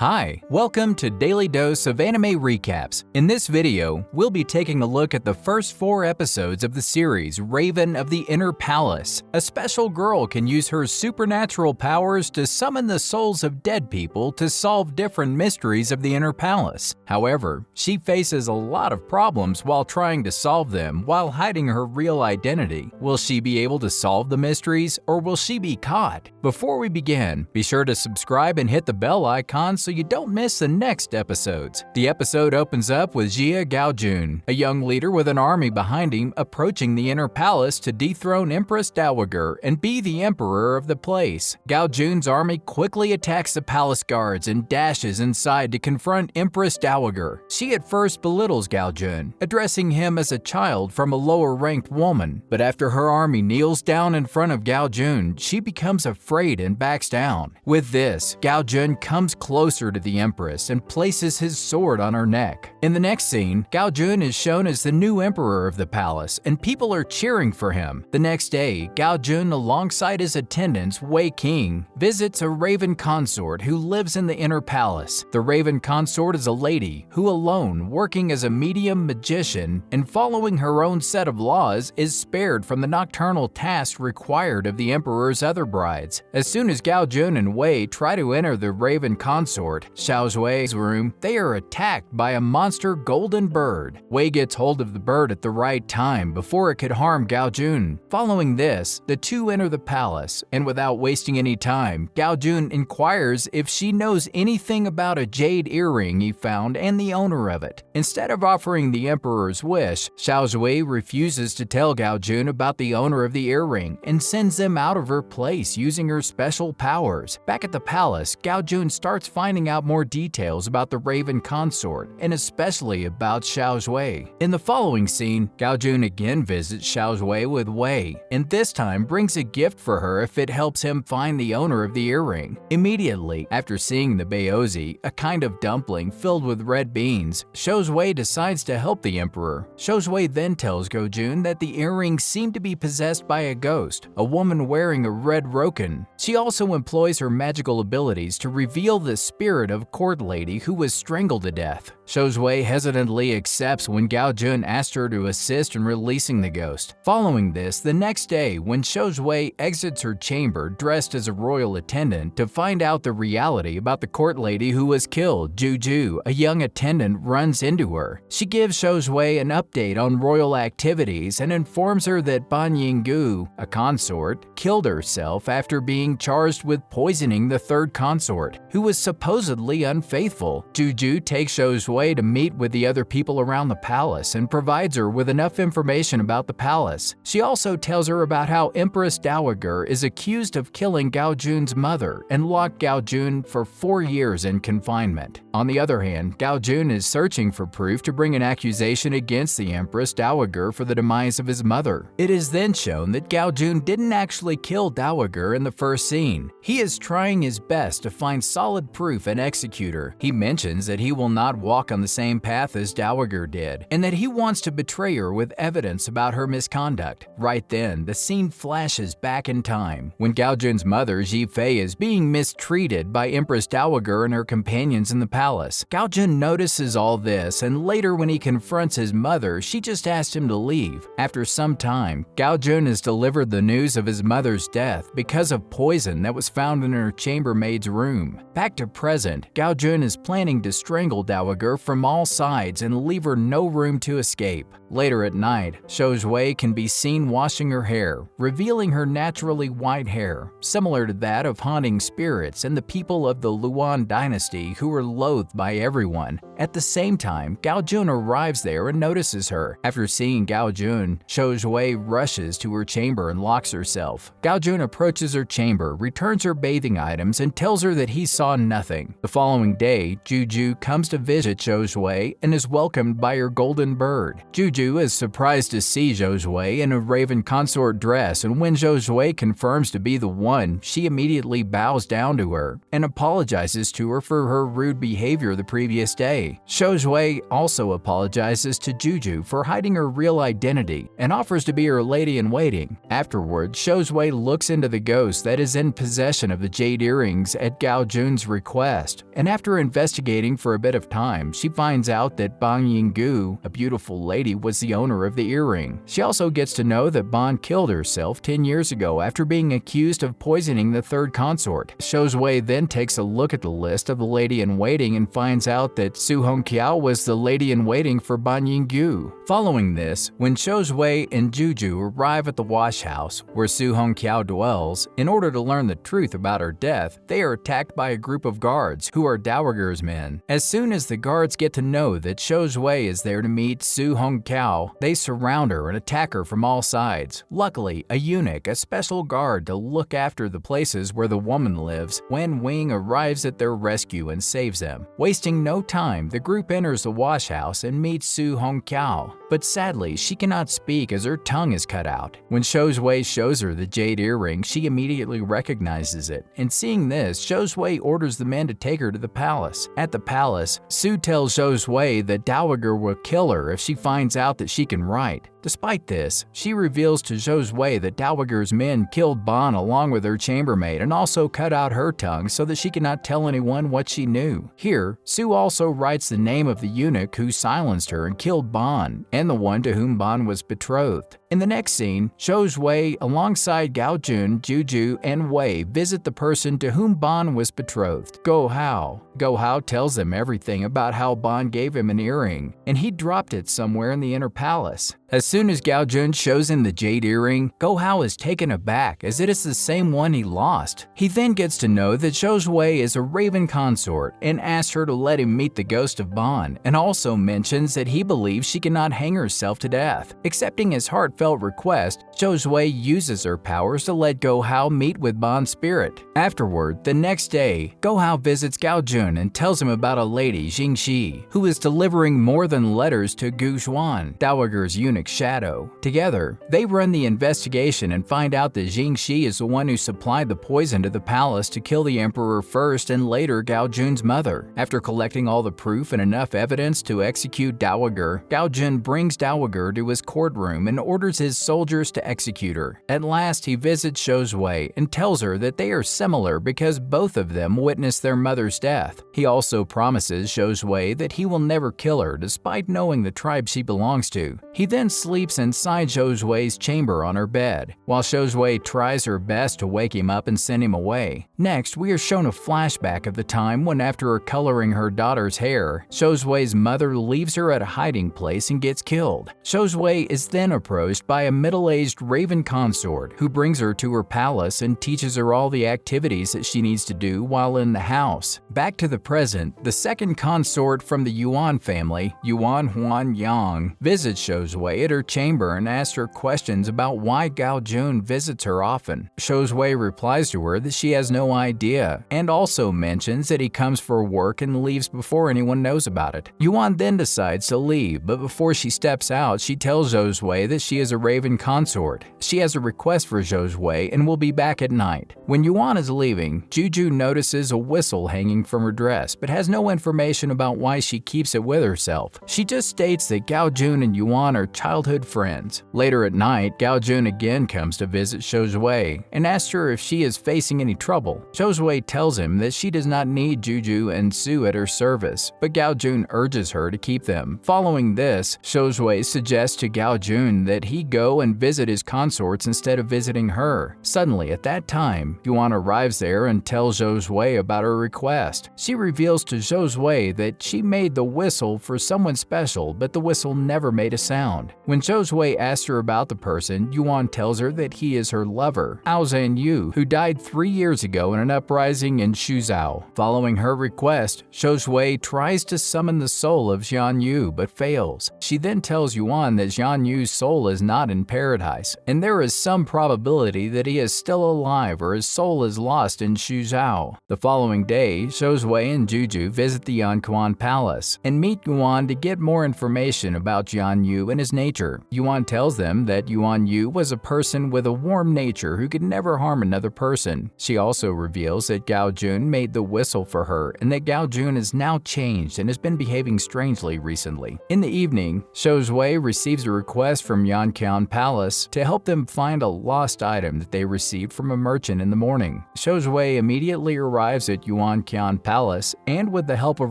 Hi, welcome to Daily Dose of Anime Recaps. In this video, we'll be taking a look at the first 4 episodes of the series Raven of the Inner Palace. A special girl can use her supernatural powers to summon the souls of dead people to solve different mysteries of the Inner Palace. However, she faces a lot of problems while trying to solve them while hiding her real identity. Will she be able to solve the mysteries, or will she be caught? Before we begin, be sure to subscribe and hit the bell icon so you don't miss the next episodes. The episode opens up with Xia Gaojun, a young leader with an army behind him, approaching the Inner Palace to dethrone Empress Dowager and be the emperor of the place. Gaojun's army quickly attacks the palace guards and dashes inside to confront Empress Dowager. She at first belittles Gaojun, addressing him as a child from a lower-ranked woman, but after her army kneels down in front of Gaojun, she becomes afraid and backs down. With this, Gaojun comes closer to the Empress and places his sword on her neck. In the next scene, Gaojun is shown as the new emperor of the palace, and people are cheering for him. The next day, Gaojun, alongside his attendants Wei King, visits a Raven Consort who lives in the Inner Palace. The Raven Consort is a lady who, alone, working as a medium magician and following her own set of laws, is spared from the nocturnal tasks required of the emperor's other brides. As soon as Gaojun and Wei try to enter the Raven Consort Shouxue's room, they are attacked by a monster golden bird. Wei gets hold of the bird at the right time before it could harm Gaojun. Following this, the two enter the palace, and without wasting any time, Gaojun inquires if she knows anything about a jade earring he found and the owner of it. Instead of offering the emperor's wish, Shouxue refuses to tell Gaojun about the owner of the earring and sends them out of her place using her special powers. Back at the palace, Gaojun starts finding out more details about the Raven Consort, and especially about Shouxue. In the following scene, Gaojun again visits Shouxue with Wei, and this time brings a gift for her if it helps him find the owner of the earring. Immediately after seeing the baozi, a kind of dumpling filled with red beans, Shouxue decides to help the emperor. Shouxue then tells Gaojun that the earrings seem to be possessed by a ghost, a woman wearing a red roken. She also employs her magical abilities to reveal the spirit of court lady who was strangled to death. Shouxue hesitantly accepts when Gaojun asked her to assist in releasing the ghost. Following this, the next day, when Shouxue exits her chamber dressed as a royal attendant to find out the reality about the court lady who was killed, Jiujiu, a young attendant, runs into her. She gives Shouxue an update on royal activities and informs her that Ban Yinggu, a consort, killed herself after being charged with poisoning the third consort, who was supposedly unfaithful. Jiujiu takes Shouxue to meet with the other people around the palace and provides her with enough information about the palace. She also tells her about how Empress Dowager is accused of killing Gaojun's mother and locked Gaojun for 4 years in confinement. On the other hand, Gaojun is searching for proof to bring an accusation against the Empress Dowager for the demise of his mother. It is then shown that Gaojun didn't actually kill Dowager in the first scene. He is trying his best to find solid proof and execute her. He mentions that he will not walk on the same path as Dowager did, and that he wants to betray her with evidence about her misconduct. Right then, the scene flashes back in time, when Gaojun's mother, Zhifei, is being mistreated by Empress Dowager and her companions in the palace. Gaojun notices all this, and later when he confronts his mother, she just asked him to leave. After some time, Gaojun is delivered the news of his mother's death because of poison that was found in her chambermaid's room. Back to present, Gaojun is planning to strangle Dowager from all sides and leave her no room to escape. Later at night, Shouxue can be seen washing her hair, revealing her naturally white hair, similar to that of haunting spirits and the people of the Luan dynasty who were loathed by everyone. At the same time, Gaojun arrives there and notices her. After seeing Gaojun, Shouxue rushes to her chamber and locks herself. Gaojun approaches her chamber, returns her bathing items, and tells her that he saw nothing. The following day, Jiujiu comes to visit Shouxue and is welcomed by her golden bird. Jiujiu is surprised to see Shouxue in a Raven Consort dress, and when Shouxue confirms to be the one, she immediately bows down to her and apologizes to her for her rude behavior the previous day. Shouxue also apologizes to Jiujiu for hiding her real identity and offers to be her lady-in-waiting. Afterward, Shouxue looks into the ghost that is in possession of the jade earrings at Gaojun's request request, and after investigating for a bit of time, she finds out that Bang Yinggu, a beautiful lady, was the owner of the earring. She also gets to know that Ban killed herself 10 years ago after being accused of poisoning the third consort. Shouxue then takes a look at the list of the lady-in-waiting and finds out that Su Hongqiao was the lady-in-waiting for Ban Yinggu. Following this, when Shouxue and Jiujiu arrive at the wash house where Su Hongqiao dwells, in order to learn the truth about her death, they are attacked by a group of guards who are Dowager's men. As soon as the guards get to know that Shouxue is there to meet Su Hongqiao, they surround her and attack her from all sides. Luckily, a eunuch, a special guard to look after the places where the woman lives, Wen Wing arrives at their rescue and saves them. Wasting no time, the group enters the wash house and meets Su Hongqiao. But sadly, she cannot speak as her tongue is cut out. When Shouxue shows her the jade earring, she immediately recognizes it. And seeing this, Shouxue orders the men to take her to the palace. At the palace, Su tells Shouxue that Dowager will kill her if she finds out that she can write. Despite this, she reveals to Shouxue that Dowager's men killed Ban along with her chambermaid and also cut out her tongue so that she cannot tell anyone what she knew. Here, Su also writes the name of the eunuch who silenced her and killed Ban, and the one to whom Ban was betrothed. In the next scene, Shouxue, alongside Gaojun, Jiujiu, and Wei, visit the person to whom Ban was betrothed, Go Hao. Go Hao tells them everything about how Ban gave him an earring, and he dropped it somewhere in the inner palace. As soon as Gaojun shows him the jade earring, Go Hao is taken aback as it is the same one he lost. He then gets to know that Shouxue is a Raven Consort and asks her to let him meet the ghost of Ban, and also mentions that he believes she cannot hang herself to death. Accepting his heartfelt request, Shouxue uses her powers to let Go Hao meet with Ban's spirit. Afterward, the next day, Go Hao visits Gaojun and tells him about a lady, Jingxi, who is delivering more than letters to Gu Xuan, Dowager's eunuch shadow. Together, they run the investigation and find out that Jingxi is the one who supplied the poison to the palace to kill the emperor first and later Gaojun's mother. After collecting all the proof and enough evidence to execute Dowager, Gaojun brings Dowager to his courtroom and orders his soldiers to execute her. At last, he visits Shouxue and tells her that they are similar because both of them witnessed their mother's death. He also promises Shouxue that he will never kill her despite knowing the tribe she belongs to. He then sleeps inside Shouxue's chamber on her bed, while Shouxue tries her best to wake him up and send him away. Next, we are shown a flashback of the time when, after coloring her daughter's hair, Shouxue's mother leaves her at a hiding place and gets killed. Shouxue is then approached by a middle-aged Raven Consort who brings her to her palace and teaches her all the activities that she needs to do while in the house. Back to the present, the second consort from the Yuan family, Yuan Huan Yang, visits Shouxue at her chamber and asks her questions about why Gaojun visits her often. Shouxue replies to her that she has no idea, and also mentions that he comes for work and leaves before anyone knows about it. Yuan then decides to leave, but before she steps out, she tells Shouxue that she is a Raven Consort. She has a request for Shouxue and will be back at night. When Yuan is leaving, Jiujiu notices a whistle hanging from her dress, but has no information about why she keeps it with herself. She just states that Gaojun and Yuan are childhood friends. Later at night, Gaojun again comes to visit Shouxue and asks her if she is facing any trouble. Shouxue tells him that she does not need Jiujiu and Su at her service, but Gaojun urges her to keep them. Following this, Shouxue suggests to Gaojun that he go and visit his consorts instead of visiting her. Suddenly, at that time, Yuan arrives there and tells Shouxue about her request. She reveals to Shouxue that she made the whistle for someone special, but the whistle never made a sound. When Shouxue asks her about the person, Yuan tells her that he is her lover, Ao Zhanyu, who died 3 years ago in an uprising in Shuzhou. Following her request, Shouxue tries to summon the soul of Zhanyu but fails. She then tells Yuan that Zhanyu's soul is not in paradise, and there is some probability that he is still alive or his soul is lost in Shuzhou. The following day, Shouxue and Jiujiu visit the Yanquan Palace and meet Yuan to get more information about Zhanyu and his nature. Yuan tells them that Yuanyu was a person with a warm nature who could never harm another person. She also reveals that Gaojun made the whistle for her and that Gaojun is now changed and has been behaving strangely recently. In the evening, Shouxue receives a request from Yanquan Palace to help them find a lost item that they received from a merchant in the morning. Shouxue immediately arrives at Yanquan Palace palace and with the help of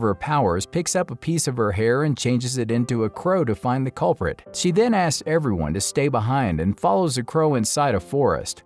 her powers picks up a piece of her hair and changes it into a crow to find the culprit. She then asks everyone to stay behind and follows the crow inside a forest.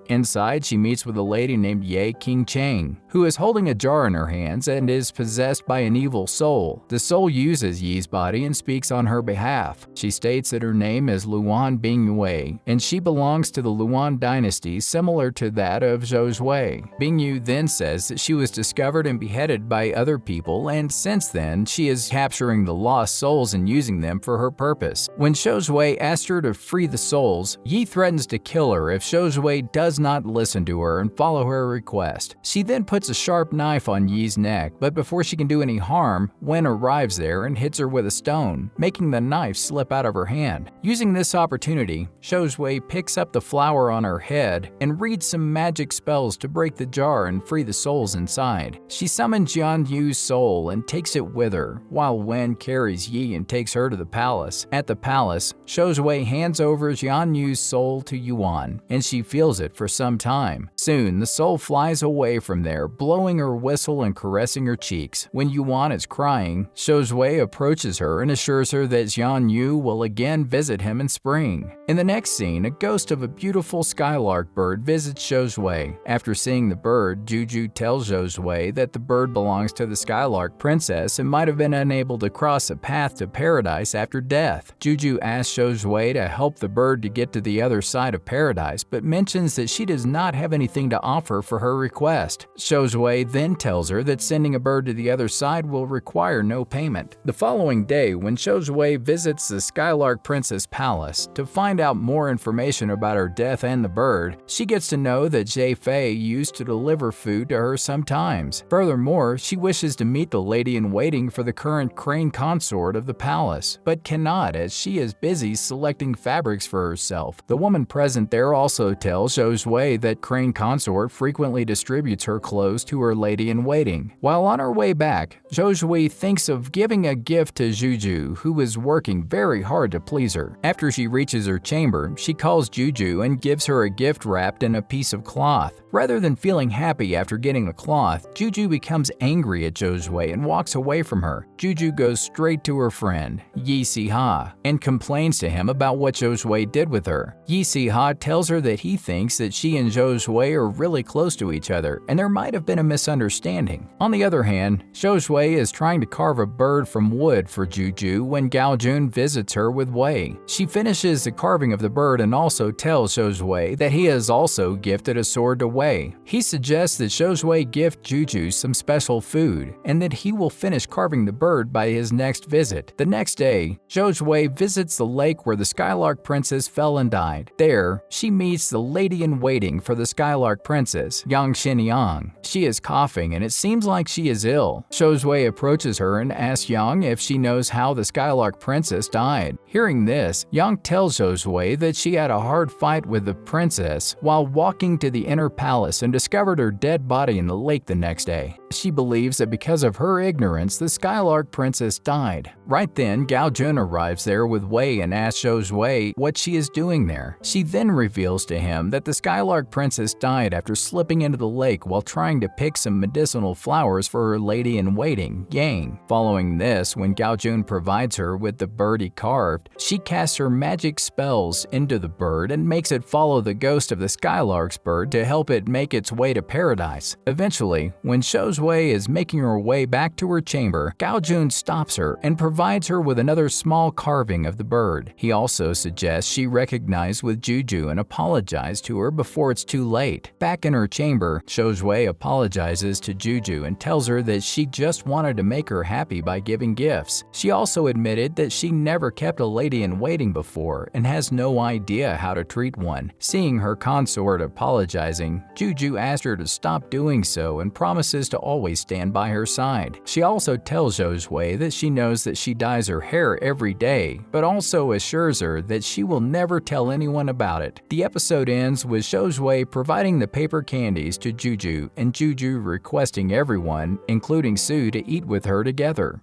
Inside, she meets with a lady named Ye King Chang, who is holding a jar in her hands and is possessed by an evil soul. The soul uses Yi's body and speaks on her behalf. She states that her name is Luan Bingyue, and she belongs to the Luan dynasty similar to that of Zhouxue. Bingyu then says that she was discovered and beheaded by other people, and since then, she is capturing the lost souls and using them for her purpose. When Zhouxue asked her to free the souls, Yi threatens to kill her if Zhouxue does not listen to her and follow her request. She then puts a sharp knife on Yi's neck, but before she can do any harm, Wen arrives there and hits her with a stone, making the knife slip out of her hand. Using this opportunity, Zhouxue picks up the flower on her head and reads some magic spells to break the jar and free the souls inside. She summons Jian Yu's soul and takes it with her, while Wen carries Yi and takes her to the palace. At the palace, Zhouxue hands over Jian Yu's soul to Yuan, and she feels it for some time. Soon, the soul flies away from there, blowing her whistle and caressing her cheeks. When Yuan is crying, Zhouxue approaches her and assures her that Jian Yu will again visit him in spring. In the next scene, a ghost of a beautiful skylark bird visits Zhouxue. After seeing the bird, Jiujiu tells Zhouxue that the bird belongs to the Skylark princess and might have been unable to cross a path to paradise after death. Jiujiu asks Zhouxue to help the bird to get to the other side of paradise, but mentions that she does not have anything to offer for her request. Zhouxue then tells her that sending a bird to the other side will require no payment. The following day, when Zhouxue visits the Skylark Princess Palace to find out more information about her death and the bird, she gets to know that Zhe Fei used to deliver food to her sometimes. Furthermore, she wishes to meet the lady-in-waiting for the current crane consort of the palace, but cannot as she is busy selecting fabrics for herself. The woman present there also tells Zhouxue that crane consort frequently distributes her clothes to her lady-in-waiting. While on her way back, Zhouxue thinks of giving a gift to Jiujiu, who is working very hard to please her. After she reaches her chamber, she calls Jiujiu and gives her a gift wrapped in a piece of cloth. Rather than feeling happy after getting the cloth, Jiujiu becomes angry at Zhouxue and walks away from her. Jiujiu goes straight to her friend, Yi Siha, and complains to him about what Zhouxue did with her. Yi Siha tells her that he thinks that she and Zhouxue are really close to each other, and there might have been a misunderstanding. On the other hand, Zhouxue is trying to carve a bird from wood for Jiujiu when Gaojun visits her with Wei. She finishes the carving of the bird and also tells Zhouxue that he has also gifted a sword to Wei. He suggests that Zhouxue gift Jiujiu some special food, and that he will finish carving the bird by his next visit. The next day, Zhouxue visits the lake where the Skylark Princess fell and died. There, she meets the lady-in-waiting for the Skylark Princess, Yang Xinyang. She is coughing and it seems like she is ill. Zhouxue approaches her and asks Yang if she knows how the Skylark Princess died. Hearing this, Yang tells Zhouxue that she had a hard fight with the princess while walking to the inner palace and discovered her dead body in the lake the next day. She believes that because of her ignorance, the Skylark Princess died. Right then, Gaojun arrives there with Wei and asks Zhouxue what she is doing there. She then reveals to him that the Skylark Princess died after slipping into the lake while trying to pick some medicinal flowers for her lady-in-waiting, Yang. Following this, when Gaojun provides her with the bird he carved, she casts her magic spells into the bird and makes it follow the ghost of the Skylark's bird to help it make its way to paradise. Eventually, when Zhouxue is making her way back to her chamber, Gaojun stops her and provides her with another small carving of the bird. He also suggests she recognize with Jiujiu and apologize to her before it's too late. Back in her chamber, Zhouxue apologizes to Jiujiu and tells her that she just wanted to make her happy by giving gifts. She also admitted that she never kept a lady-in-waiting before and has no idea how to treat one. Seeing her consort apologizing, Jiujiu asked her to stop doing so and promises to always stand by her side. She also tells Zhouxue that she knows that she dyes her hair every day, but also assures her that she will never tell anyone about it. The episode ends with Zhouxue providing the paper candies to Jiujiu and Jiujiu requesting everyone, including Su, to eat with her together.